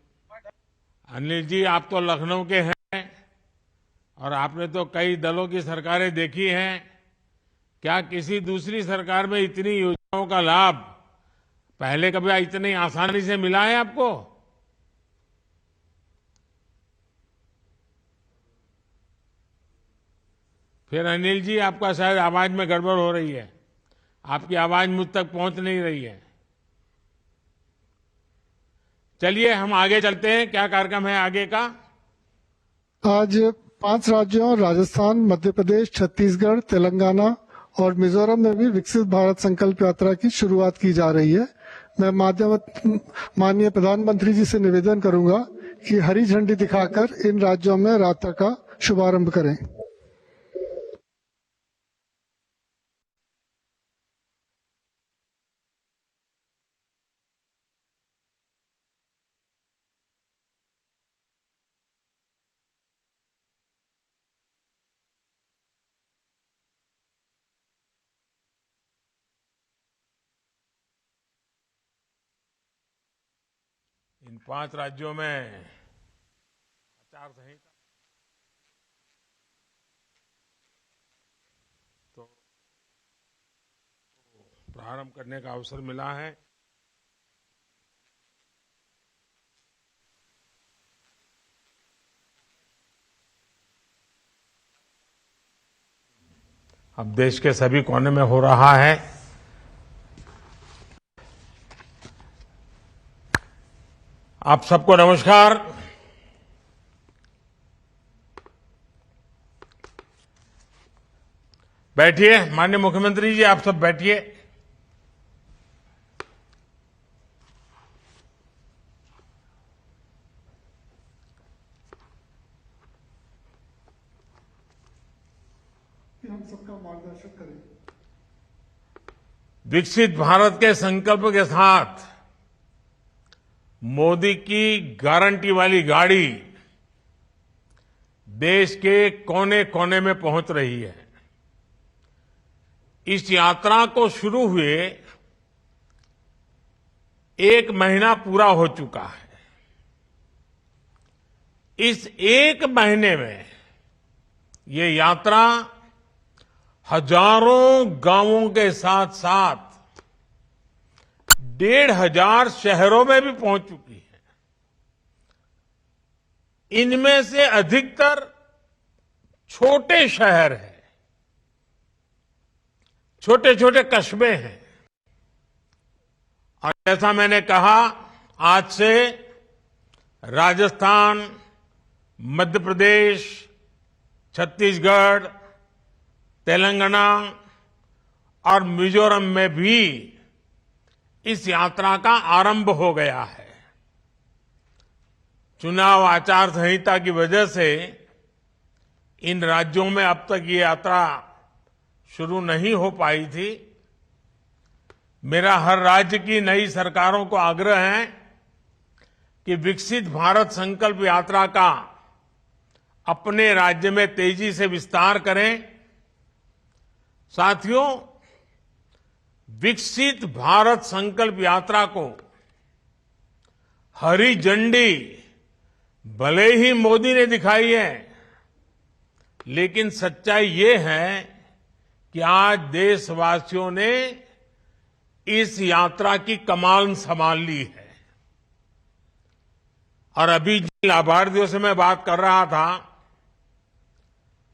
अनिल जी, आप तो लखनऊ के हैं और आपने तो कई दलों की सरकारें देखी हैं। क्या किसी दूसरी सरकार में इतनी योजनाओं का लाभ पहले कभी इतनी आसानी से मिला है आपको? फिर अनिल जी, आपका शायद आवाज में गड़बड़ हो रही है। आपकी आवाज मुझ तक पहुंच नहीं रही है। चलिए हम आगे चलते हैं। क्या कार्यक्रम है आगे का? आज 5 राज्यों राजस्थान, मध्य प्रदेश, छत्तीसगढ़, तेलंगाना और मिजोरम में भी विकसित भारत संकल्प यात्रा की शुरुआत की जा रही है। मैं माननीय प्रधानमंत्री जी से निवेदन करूंगा कि हरी झंडी दिखाकर इन राज्यों में यात्रा का शुभारंभ करें। इन 5 राज्यों में आचार संहिता तो प्रारंभ करने का अवसर मिला है। अब देश के सभी कोने में हो रहा है। आप सबको नमस्कार। बैठिए। माननीय मुख्यमंत्री जी, आप सब बैठिए। हम सबका मार्गदर्शन करें। विकसित भारत के संकल्प के साथ मोदी की गारंटी वाली गाड़ी देश के कोने कोने में पहुंच रही है। इस यात्रा को शुरू हुए 1 महीना पूरा हो चुका है। इस 1 महीने में ये यात्रा हजारों गांवों के साथ साथ 1,500 शहरों में भी पहुंच चुकी है। इनमें से अधिकतर छोटे शहर हैं, छोटे छोटे कस्बे हैं। और जैसा मैंने कहा, आज से राजस्थान, मध्य प्रदेश, छत्तीसगढ़, तेलंगाना और मिजोरम में भी इस यात्रा का आरंभ हो गया है। चुनाव आचार संहिता की वजह से इन राज्यों में अब तक ये यात्रा शुरू नहीं हो पाई थी। मेरा हर राज्य की नई सरकारों को आग्रह है कि विकसित भारत संकल्प यात्रा का अपने राज्य में तेजी से विस्तार करें। साथियों, विकसित भारत संकल्प यात्रा को हरी झंडी भले ही मोदी ने दिखाई है, लेकिन सच्चाई ये है कि आज देशवासियों ने इस यात्रा की कमान संभाल ली है। और अभी जिन लाभार्थियों से मैं बात कर रहा था,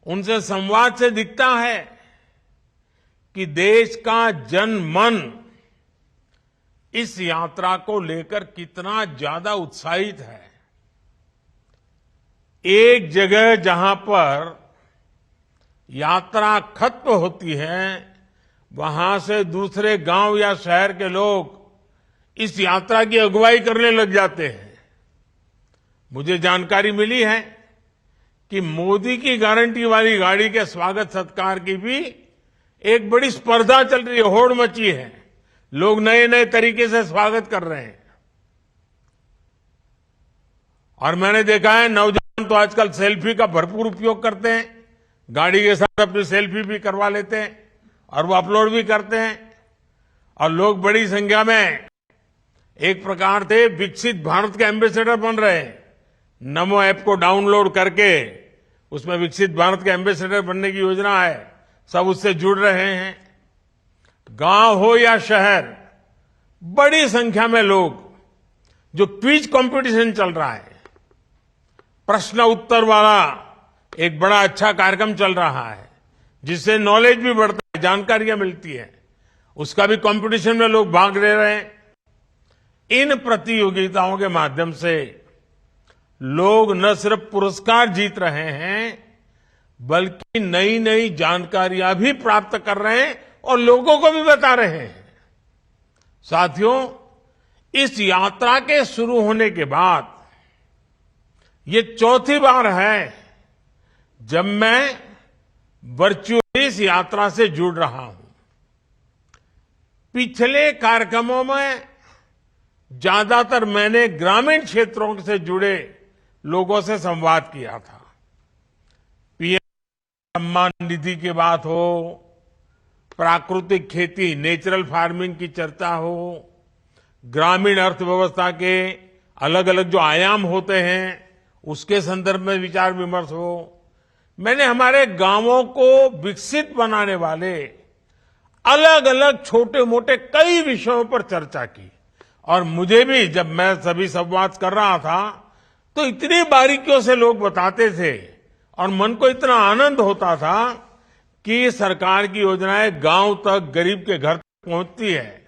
उनसे संवाद से दिखता है कि देश का जन मन इस यात्रा को लेकर कितना ज्यादा उत्साहित है। एक जगह जहां पर यात्रा खत्म होती है, वहां से दूसरे गांव या शहर के लोग इस यात्रा की अगुवाई करने लग जाते हैं। मुझे जानकारी मिली है कि मोदी की गारंटी वाली गाड़ी के स्वागत सत्कार की भी एक बड़ी स्पर्धा चल रही है, होड़ मची है। लोग नए नए तरीके से स्वागत कर रहे हैं। और मैंने देखा है, नौजवान तो आजकल सेल्फी का भरपूर उपयोग करते हैं, गाड़ी के साथ अपनी सेल्फी भी करवा लेते हैं और वो अपलोड भी करते हैं। और लोग बड़ी संख्या में एक प्रकार से विकसित भारत के एम्बेसडर बन रहे हैं। नमो ऐप को डाउनलोड करके उसमें विकसित भारत के एम्बेसडर बनने की योजना है, सब उससे जुड़ रहे हैं। गांव हो या शहर, बड़ी संख्या में लोग, जो क्विज कंपटीशन चल रहा है, प्रश्न उत्तर वाला एक बड़ा अच्छा कार्यक्रम चल रहा है, जिससे नॉलेज भी बढ़ता है, जानकारियां मिलती है, उसका भी कंपटीशन में लोग भाग ले रहे हैं। इन प्रतियोगिताओं के माध्यम से लोग न सिर्फ पुरस्कार जीत रहे हैं, बल्कि नई नई जानकारियां भी प्राप्त कर रहे हैं और लोगों को भी बता रहे हैं। साथियों, इस यात्रा के शुरू होने के बाद ये चौथी बार है जब मैं वर्चुअली इस यात्रा से जुड़ रहा हूं। पिछले कार्यक्रमों में ज्यादातर मैंने ग्रामीण क्षेत्रों से जुड़े लोगों से संवाद किया था। पीएम सम्मान निधि की बात हो, प्राकृतिक खेती, नेचुरल फार्मिंग की चर्चा हो, ग्रामीण अर्थव्यवस्था के अलग अलग जो आयाम होते हैं उसके संदर्भ में विचार विमर्श हो। मैंने हमारे गांवों को विकसित बनाने वाले अलग अलग छोटे मोटे कई विषयों पर चर्चा की। और मुझे भी, जब मैं सभी संवाद कर रहा था, तो इतनी बारीकियों से लोग बताते थे और मन को इतना आनंद होता था कि सरकार की योजनाएं गांव तक, गरीब के घर तक पहुंचती है।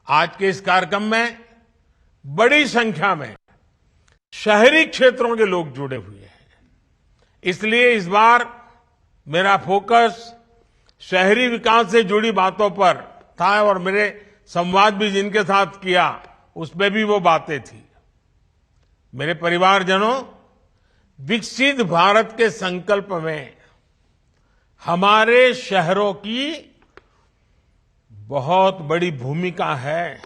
आज के इस कार्यक्रम में बड़ी संख्या में शहरी क्षेत्रों के लोग जुड़े हुए हैं। इसलिए इस बार मेरा फोकस शहरी विकास से जुड़ी बातों पर था और मेरे संवाद भी जिनके साथ किया उसमें भी वो बातें थी। मेरे परिवारजनों, विकसित भारत के संकल्प में हमारे शहरों की बहुत बड़ी भूमिका है।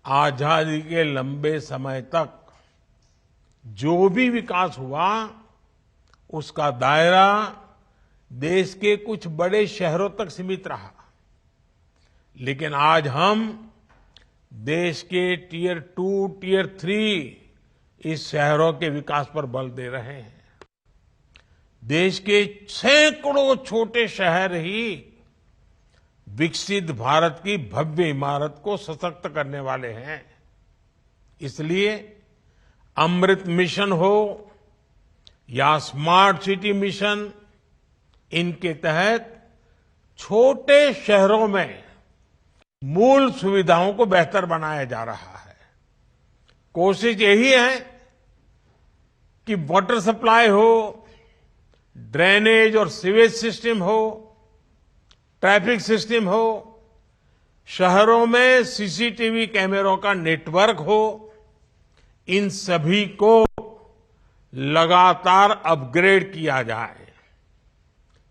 आजादी के लंबे समय तक जो भी विकास हुआ, उसका दायरा देश के कुछ बड़े शहरों तक सीमित रहा। लेकिन आज हम देश के टियर 2, टियर 3 इस शहरों के विकास पर बल दे रहे हैं। देश के सैकड़ों छोटे शहर ही विकसित भारत की भव्य इमारत को सशक्त करने वाले हैं। इसलिए अमृत मिशन हो या स्मार्ट सिटी मिशन, इनके तहत छोटे शहरों में मूल सुविधाओं को बेहतर बनाया जा रहा है। कोशिश यही है कि वाटर सप्लाई हो, ड्रेनेज और सीवेज सिस्टम हो, ट्रैफिक सिस्टम हो, शहरों में सीसीटीवी कैमरों का नेटवर्क हो, इन सभी को लगातार अपग्रेड किया जाए।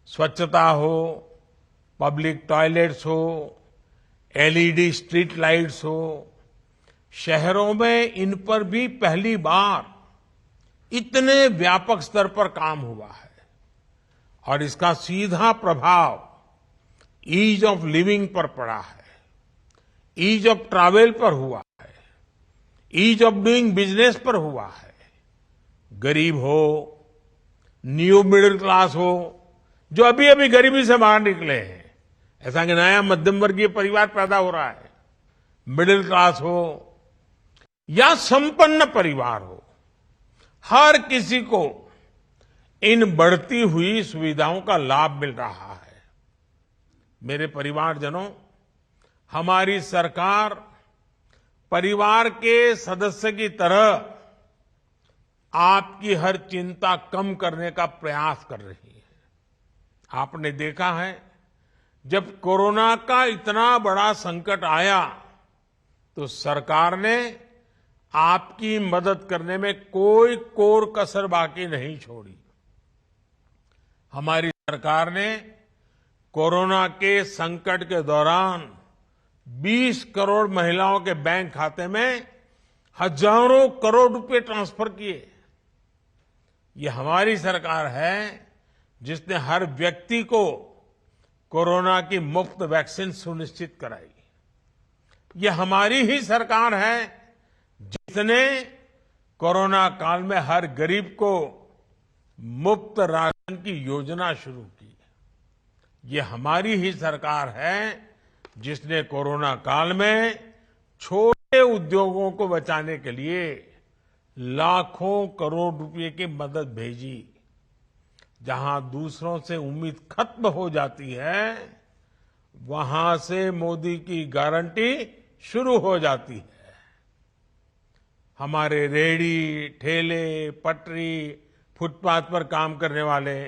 स्वच्छता हो, पब्लिक टॉयलेट्स हो, एलईडी स्ट्रीट लाइट्स हो, शहरों में इन पर भी पहली बार इतने व्यापक स्तर पर काम हुआ है और इसका सीधा प्रभाव ईज ऑफ लिविंग पर पड़ा है, ईज ऑफ ट्रैवल पर हुआ है, ईज ऑफ डूइंग बिजनेस पर हुआ है। गरीब हो, न्यू मिडिल क्लास हो, जो अभी अभी गरीबी से बाहर निकले हैं, ऐसा कि नया मध्यम वर्गीय परिवार पैदा हो रहा है, मिडिल क्लास हो या संपन्न परिवार हो, हर किसी को इन बढ़ती हुई सुविधाओं का लाभ मिल रहा है। मेरे परिवारजनों, हमारी सरकार परिवार के सदस्य की तरह आपकी हर चिंता कम करने का प्रयास कर रही है। आपने देखा है, जब कोरोना का इतना बड़ा संकट आया तो सरकार ने आपकी मदद करने में कोई कोर कसर बाकी नहीं छोड़ी। हमारी सरकार ने कोरोना के संकट के दौरान 20 करोड़ महिलाओं के बैंक खाते में हजारों करोड़ रुपए ट्रांसफर किए। ये हमारी सरकार है जिसने हर व्यक्ति को कोरोना की मुफ्त वैक्सीन सुनिश्चित कराई। ये हमारी ही सरकार है जिसने कोरोना काल में हर गरीब को मुफ्त राशन की योजना शुरू की। ये हमारी ही सरकार है जिसने कोरोना काल में छोटे उद्योगों को बचाने के लिए लाखों करोड़ रुपए की मदद भेजी। जहां दूसरों से उम्मीद खत्म हो जाती है, वहां से मोदी की गारंटी शुरू हो जाती है। हमारे रेहड़ी, ठेले, पटरी, फुटपाथ पर काम करने वाले,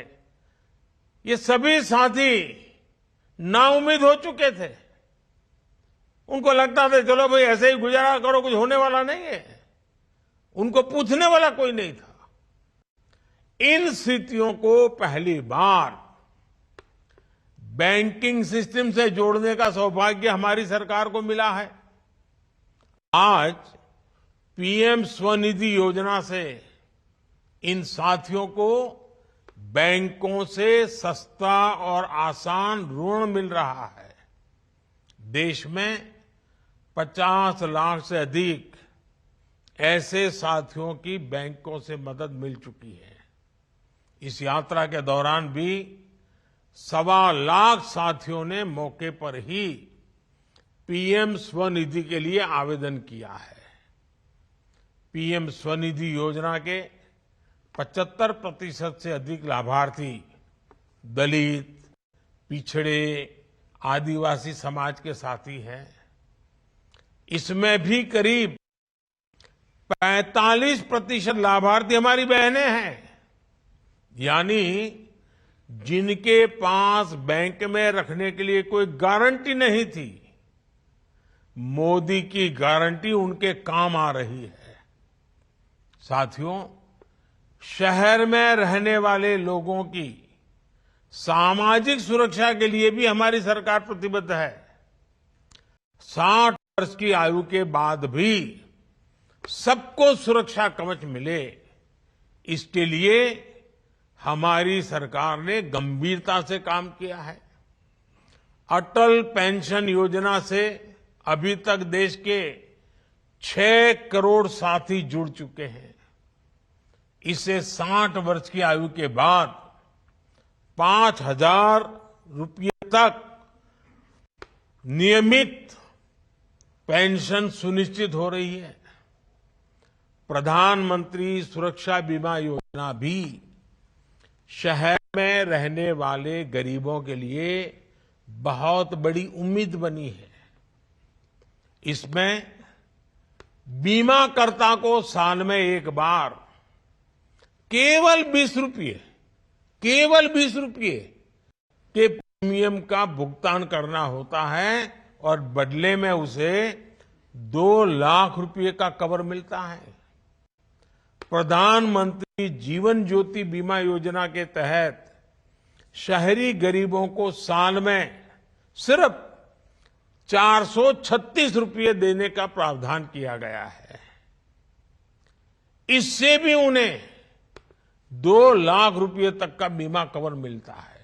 ये सभी साथी नाउम्मीद हो चुके थे। उनको लगता था चलो भाई ऐसे ही गुजारा करो, कुछ होने वाला नहीं है। उनको पूछने वाला कोई नहीं था। इन स्थितियों को पहली बार बैंकिंग सिस्टम से जोड़ने का सौभाग्य हमारी सरकार को मिला है। आज पीएम स्वनिधि योजना से इन साथियों को बैंकों से सस्ता और आसान ऋण मिल रहा है। देश में 50 लाख से अधिक ऐसे साथियों की बैंकों से मदद मिल चुकी है। इस यात्रा के दौरान भी 1.25 लाख साथियों ने मौके पर ही पीएम स्वनिधि के लिए आवेदन किया है। पीएम स्वनिधि योजना के 75% से अधिक लाभार्थी दलित, पिछड़े, आदिवासी समाज के साथी हैं। इसमें भी करीब 45% लाभार्थी हमारी बहनें हैं, यानी जिनके पास बैंक में रखने के लिए कोई गारंटी नहीं थी, मोदी की गारंटी उनके काम आ रही है। साथियों, शहर में रहने वाले लोगों की सामाजिक सुरक्षा के लिए भी हमारी सरकार प्रतिबद्ध है। 60 वर्ष की आयु के बाद भी सबको सुरक्षा कवच मिले, इसके लिए हमारी सरकार ने गंभीरता से काम किया है। अटल पेंशन योजना से अभी तक देश के 6 करोड़ साथी जुड़ चुके हैं। इससे 60 वर्ष की आयु के बाद 5,000 रुपये तक नियमित पेंशन सुनिश्चित हो रही है। प्रधानमंत्री सुरक्षा बीमा योजना भी शहर में रहने वाले गरीबों के लिए बहुत बड़ी उम्मीद बनी है। इसमें बीमाकर्ता को साल में एक बार केवल 20 रुपये के प्रीमियम का भुगतान करना होता है और बदले में उसे 2 लाख रुपए का कवर मिलता है। प्रधानमंत्री जीवन ज्योति बीमा योजना के तहत शहरी गरीबों को साल में सिर्फ 436 रुपये देने का प्रावधान किया गया है। इससे भी उन्हें 2 लाख रुपये तक का बीमा कवर मिलता है।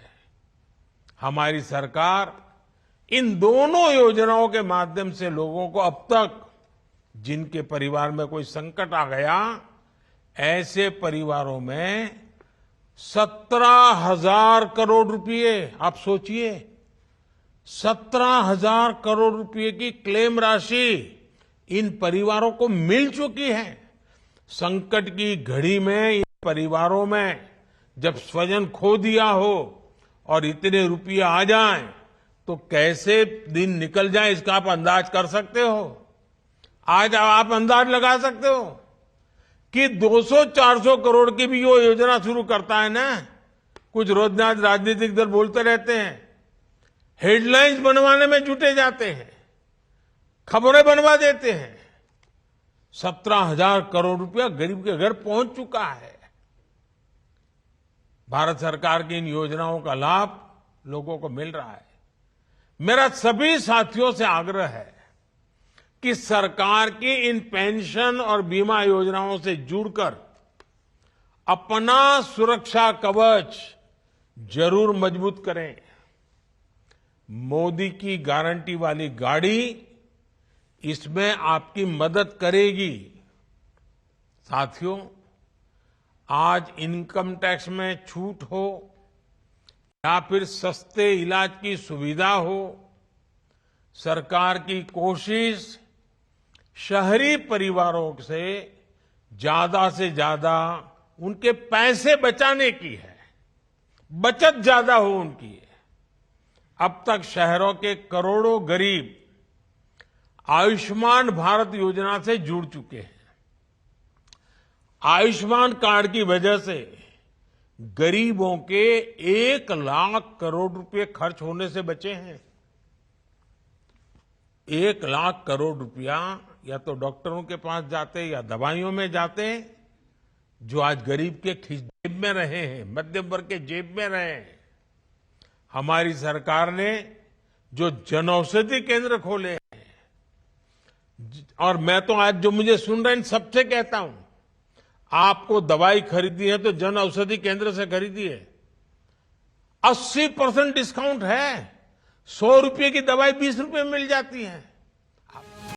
हमारी सरकार इन दोनों योजनाओं के माध्यम से लोगों को अब तक जिनके परिवार में कोई संकट आ गया, ऐसे परिवारों में 17,000 करोड़ रुपए, आप सोचिए 17,000 करोड़ रुपए की क्लेम राशि इन परिवारों को मिल चुकी है। संकट की घड़ी में इन परिवारों में जब स्वजन खो दिया हो और इतने रुपये आ जाएं, तो कैसे दिन निकल जाए इसका आप अंदाज कर सकते हो। आज आप अंदाज लगा सकते हो कि 200-400 करोड़ की भी वो योजना शुरू करता है ना, कुछ रोज राजनीतिक दल बोलते रहते हैं, हेडलाइंस बनवाने में जुटे जाते हैं, खबरें बनवा देते हैं। 17,000 करोड़ रुपया गरीब के घर पहुंच चुका है। भारत सरकार की इन योजनाओं का लाभ लोगों को मिल रहा है। मेरा सभी साथियों से आग्रह है कि सरकार की इन पेंशन और बीमा योजनाओं से जुड़कर अपना सुरक्षा कवच जरूर मजबूत करें। मोदी की गारंटी वाली गाड़ी इसमें आपकी मदद करेगी। साथियों, आज इनकम टैक्स में छूट हो या फिर सस्ते इलाज की सुविधा हो, सरकार की कोशिश शहरी परिवारों से ज्यादा उनके पैसे बचाने की है, बचत ज्यादा हो उनकी। अब तक शहरों के करोड़ों गरीब आयुष्मान भारत योजना से जुड़ चुके हैं। आयुष्मान कार्ड की वजह से गरीबों के 1 लाख करोड़ रुपए खर्च होने से बचे हैं। 1 लाख करोड़ रुपया या तो डॉक्टरों के पास जाते या दवाइयों में जाते, जो आज गरीब के जेब में रहे हैं, मध्यम वर्ग के जेब में रहे हैं। हमारी सरकार ने जो जनऔषधि केंद्र खोले हैं, और मैं तो आज जो मुझे सुन रहे हैं सबसे कहता हूं, आपको दवाई खरीदी है तो जन औषधि केंद्र से खरीदिए। 80% डिस्काउंट है। 100 रुपये की दवाई 20 रुपये में मिल जाती है।